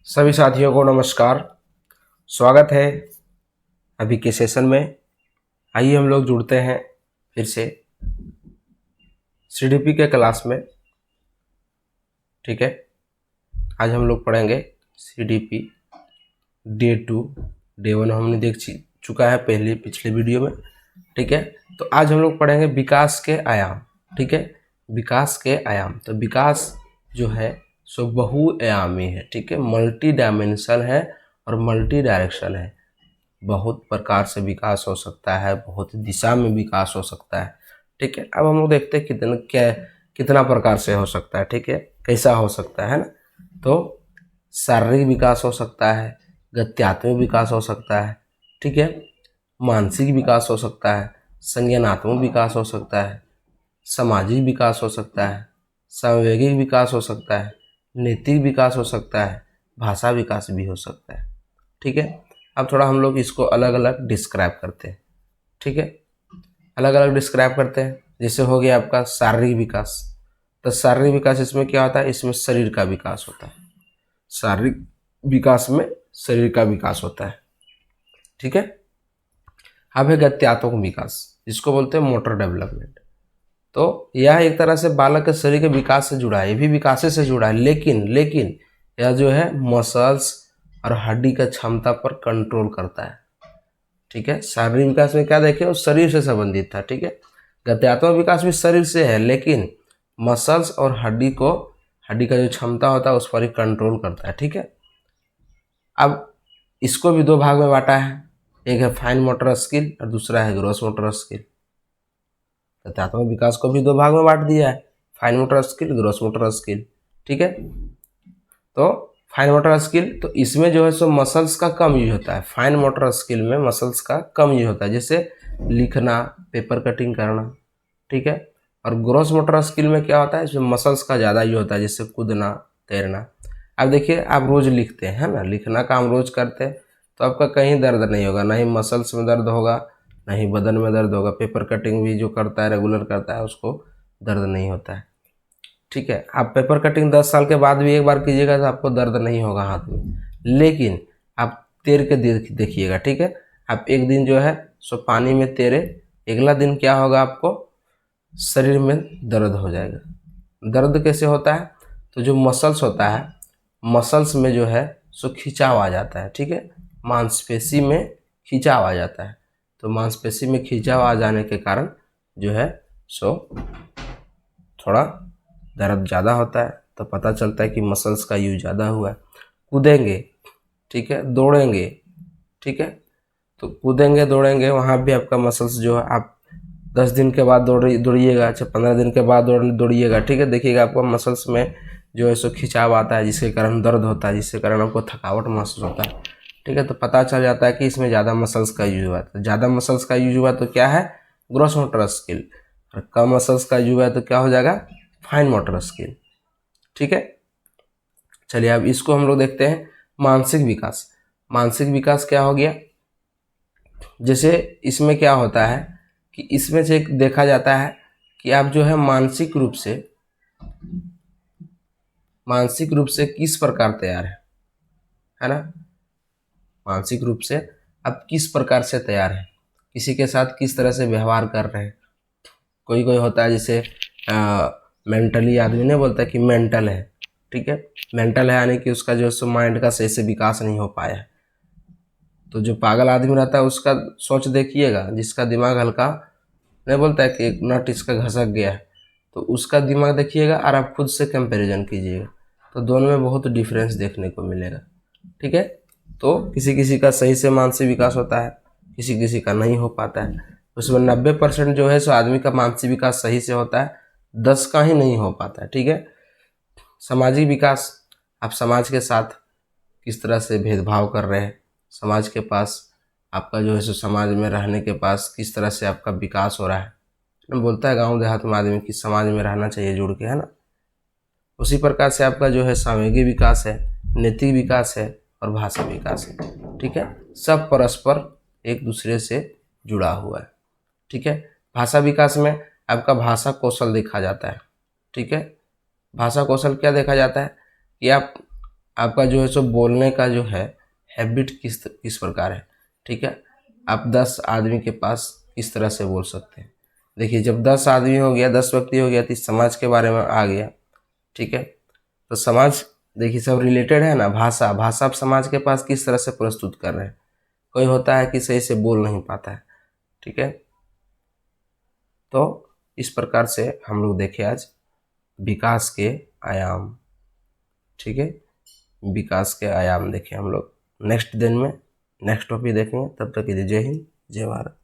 सभी साथियों को नमस्कार। स्वागत है अभी के सेशन में। आइए हम लोग जुड़ते हैं फिर से सीडीपी के क्लास में। ठीक है, आज हम लोग पढ़ेंगे सीडीपी डे 2। डे 1 हमने देख चुका है पिछले वीडियो में। ठीक है, तो आज हम लोग पढ़ेंगे विकास के आयाम। ठीक है, विकास के आयाम। तो विकास जो है सो बहुआयामी है। ठीक है, मल्टी डायमेंशनल है और मल्टी डायरेक्शन है। बहुत प्रकार से विकास हो सकता है, बहुत दिशा में विकास हो सकता है। ठीक है, अब हम लोग देखते हैं कितना प्रकार से हो सकता है। ठीक है, कैसा हो सकता है ना। तो शारीरिक विकास हो सकता है, गत्यात्मक विकास हो सकता है, ठीक है, मानसिक विकास हो सकता है, संज्ञानात्मक विकास हो सकता है, सामाजिक विकास हो सकता है, सांवेगिक विकास हो सकता है, नैतिक विकास हो सकता है, भाषा विकास भी हो सकता है। ठीक है, अब थोड़ा हम लोग इसको अलग अलग डिस्क्राइब करते हैं। ठीक है, अलग अलग डिस्क्राइब करते हैं। जैसे हो गया आपका शारीरिक विकास। तो शारीरिक विकास इसमें क्या होता है, इसमें शरीर का विकास होता है। शारीरिक विकास में शरीर का विकास होता है। ठीक है, अब है गत्यात्मक विकास, जिसको बोलते हैं मोटर डेवलपमेंट। तो यह एक तरह से बालक के शरीर के विकास से जुड़ा है, ये भी विकास से जुड़ा है, लेकिन यह जो है मसल्स और हड्डी का क्षमता पर कंट्रोल करता है। ठीक है, शारीरिक विकास में क्या देखें, वो शरीर से संबंधित था। ठीक है, गत्यात्मक विकास भी शरीर से है, लेकिन मसल्स और हड्डी का जो क्षमता होता है उस पर ही कंट्रोल करता है। ठीक है, अब इसको भी दो भाग में बांटा है, एक है फाइन मोटर स्किल और दूसरा है ग्रॉस मोटर स्किल। तथ्यात्मक विकास को भी दो भाग में बांट दिया है, fine motor skill, gross motor skill. ठीक है, तो फाइन मोटर स्किल, तो इसमें जो है सो मसल्स का कम यूज होता है। फाइन मोटर स्किल में मसल्स का कम यूज होता है, जैसे लिखना, पेपर कटिंग करना। ठीक है, और ग्रॉस मोटर स्किल में क्या होता है, इसमें मसल्स का ज़्यादा यूज होता है, जैसे कूदना, तैरना। अब देखिए, आप रोज लिखते हैं ना, लिखना काम रोज करते हैं, तो आपका कहीं दर्द नहीं होगा, ना ही मसल्स में दर्द होगा, ना ही बदन में दर्द होगा। पेपर कटिंग भी जो करता है, रेगुलर करता है, उसको दर्द नहीं होता है। ठीक है, आप पेपर कटिंग 10 साल के बाद भी एक बार कीजिएगा तो आपको दर्द नहीं होगा हाथ में, लेकिन आप तैर के देखिएगा। ठीक है, आप एक दिन जो है सो पानी में तैरे, अगला दिन क्या होगा, आपको शरीर में दर्द हो जाएगा। दर्द कैसे होता है, तो जो मसल्स होता है, मसल्स में जो है सो खिंचाव आ जाता है। ठीक है, मांसपेशी में खिंचाव आ जाता है। तो मांसपेशी में खिंचाव आ जाने के कारण जो है सो थोड़ा दर्द ज़्यादा होता है, तो पता चलता है कि मसल्स का यूज ज़्यादा हुआ है। कूदेंगे, ठीक है, दौड़ेंगे, ठीक है, तो कूदेंगे दौड़ेंगे, वहाँ भी आपका मसल्स जो है, आप 10 दिन के बाद दौड़िएगा, अच्छा 15 दिन के बाद दौड़िएगा। ठीक है, देखिएगा आपको मसल्स में जो है सो खिंचाव आता है, जिसके कारण दर्द होता है, जिसके कारण आपको थकावट महसूस होता है। ठीक है, तो पता चल जाता है कि इसमें ज़्यादा मसल्स का यूज हुआ है। तो ज़्यादा मसल्स का यूज हुआ तो क्या है, ग्रॉस मोटर स्किल, और कम मसल्स का यूज हुआ तो क्या हो जाएगा, फाइन मोटर स्किल। ठीक है, चलिए अब इसको हम लोग देखते हैं मानसिक विकास। मानसिक विकास क्या हो गया, जैसे इसमें क्या होता है कि इसमें से देखा जाता है कि आप जो है मानसिक रूप से किस प्रकार तैयार है ना। मानसिक रूप से आप किस प्रकार से तैयार हैं, किसी के साथ किस तरह से व्यवहार कर रहे हैं। कोई कोई होता है जैसे मेंटली आदमी नहीं बोलता कि मेंटल है। ठीक है, मेंटल है यानी कि उसका जो सो माइंड का सही से विकास नहीं हो पाया है। तो जो पागल आदमी रहता है उसका सोच देखिएगा, जिसका दिमाग हल्का नहीं बोलता है कि एक नट इसका घसक गया है, तो उसका दिमाग देखिएगा और आप खुद से कंपैरिजन कीजिएगा, तो दोनों में बहुत डिफरेंस देखने को मिलेगा। ठीक है, तो किसी किसी का सही से मानसिक विकास होता है, किसी किसी का नहीं हो पाता है। उसमें 90% जो है सो आदमी का मानसिक विकास सही से होता है, 10 का ही नहीं हो पाता है। ठीक है, सामाजिक विकास, आप समाज के साथ किस तरह से भेदभाव कर रहे हैं, समाज के पास आपका जो है सो समाज में रहने के पास किस तरह से आपका विकास हो रहा है। बोलता है गांव देहात में आदमी कि समाज में रहना चाहिए जुड़ के, है ना। उसी प्रकार से आपका जो है सामूहिक विकास है, नैतिक विकास है और भाषा विकास है। ठीक है, सब परस्पर एक दूसरे से जुड़ा हुआ है। ठीक है, भाषा विकास में आपका भाषा कौशल देखा जाता है। ठीक है, भाषा कौशल क्या देखा जाता है कि आप आपका जो है सो बोलने का जो है हैबिट किस प्रकार है। ठीक है, आप 10 आदमी के पास किस तरह से बोल सकते हैं। देखिए, जब 10 आदमी हो गया, 10 व्यक्ति हो गया, तो इस समाज के बारे में आ गया। ठीक है, तो समाज देखिए सब रिलेटेड है ना। भाषा, भाषा आप समाज के पास किस तरह से प्रस्तुत कर रहे हैं। कोई होता है कि सही से बोल नहीं पाता है। ठीक है, तो इस प्रकार से हम लोग देखे आज विकास के आयाम। ठीक है, विकास के आयाम देखे हम लोग। नेक्स्ट दिन में नेक्स्ट टॉपिक देखेंगे। तब तक के लिए जय हिंद, जय भारत।